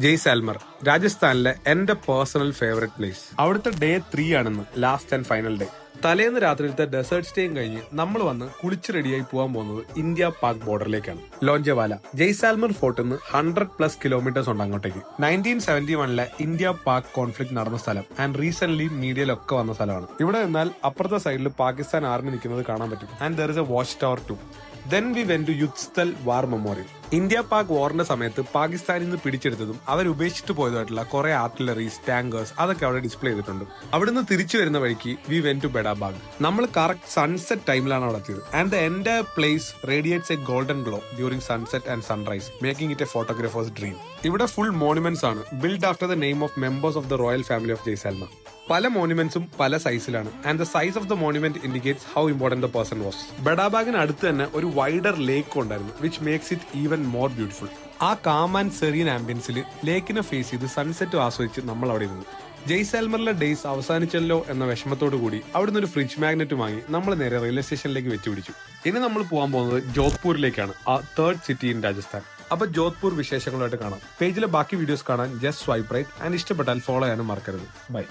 ജയ്സാൽമർ രാജസ്ഥാനിലെ എന്റെ personal favourite place. അവിടുത്തെ ഡേ 3 ആണെന്ന്, ലാസ്റ്റ് ആൻഡ് ഫൈനൽ ഡേ. തലേന്ന് രാത്രിയിലത്തെ ഡെസേർട്ട് സ്റ്റേയും കഴിഞ്ഞ് നമ്മൾ വന്ന് കുളിച്ച് റെഡിയായി പോകാൻ പോകുന്നത് ഇന്ത്യ പാക് ബോർഡറിലേക്കാണ്. ലോഞ്ചവാല ജയ്സാൽമർ ഫോർട്ടിൽ നിന്ന് 100+ കിലോമീറ്റേഴ്സ് ഉണ്ട് അങ്ങോട്ടേക്ക്. 1971 ഇന്ത്യ പാക് കോൺഫ്ലിക്ട് നടന്ന സ്ഥലം ആൻഡ് റീസെന്റ് മീഡിയയിലൊക്കെ വന്ന സ്ഥലമാണ്. ഇവിടെ നിന്നാൽ അപ്പുറത്തെ സൈഡിൽ പാകിസ്ഥാൻ ആർമി നിൽക്കുന്നത് കാണാൻ പറ്റും. And there is a watch tower too. Then we went to Yuddhasthal war memorial. India Pak വാറിന്റെ സമയത്ത് പാകിസ്ഥാനിൽ നിന്ന് പിടിച്ചെടുത്തതും അവർ ഉപേക്ഷിച്ചു പോയതായിട്ടുള്ള കുറെ ആർട്ടിലറീസ്, ടാങ്കേഴ്സ് അതൊക്കെ അവിടെ ഡിസ്പ്ലേ ചെയ്തിട്ടുണ്ട്. അവിടുന്ന് തിരിച്ചു വരുന്ന വഴിക്ക് വി വെന്റ് ടു ബെഡാബാഗ്. നമ്മൾ കറക്റ്റ് സൺസെറ്റ് ടൈമിലാണ് അവിടെ എത്തിയത്. And the entire place radiates a golden glow during sunset and sunrise, making it a photographer's dream. ഇവിടെ ഫുൾ മോണുമെന്റ്സ് ആണ്, build after the name of members of the royal family of Jaisalmer. പല മോണുമെന്റ്സും പല സൈസിലാണ്. And the size of the monument indicates how important the person was. ബെഡാബാഗിന് അടുത്ത് തന്നെ ഒരു വൈഡർ ലേക്ക് ഉണ്ടായിരുന്നു, which makes it even more beautiful. ആ കാം ആൻഡ് സെറീൻ ആംബിയൻസിൽ ലേക്കിനെ ഫേസ് ചെയ്ത് സൺസെറ്റ് ആസ്വദിച്ച് നമ്മൾ അവിടെ ഇരുന്നു. ജയ്സാൽമറിലെ ഡേയ്സ് അവസാനിച്ചല്ലോ എന്ന വിഷമത്തോടു കൂടി അവിടുന്ന് ഒരു ഫ്രിഡ്ജ് മാഗ്നറ്റ് വാങ്ങി നമ്മൾ നേരെ റെയിൽവേ സ്റ്റേഷനിലേക്ക് വെച്ചുപിടിച്ചു. ഇനി നമ്മൾ പോകാൻ പോകുന്നത് ജോധ്പൂരിലേക്കാണ്, ആ 3rd സിറ്റി ഇൻ രാജസ്ഥാൻ. അപ്പൊ ജോധ്പൂർ വിശേഷങ്ങളായിട്ട് കാണാം. പേജിലെ ബാക്കി വീഡിയോസ് കാണാൻ ജസ്റ്റ് സ്വൈപ്പ് റൈറ്റ്. ആൻഡ് ഇഷ്ടപ്പെട്ടാൽ ഫോളോ ചെയ്യാനും മറക്കരുത്. ബൈ.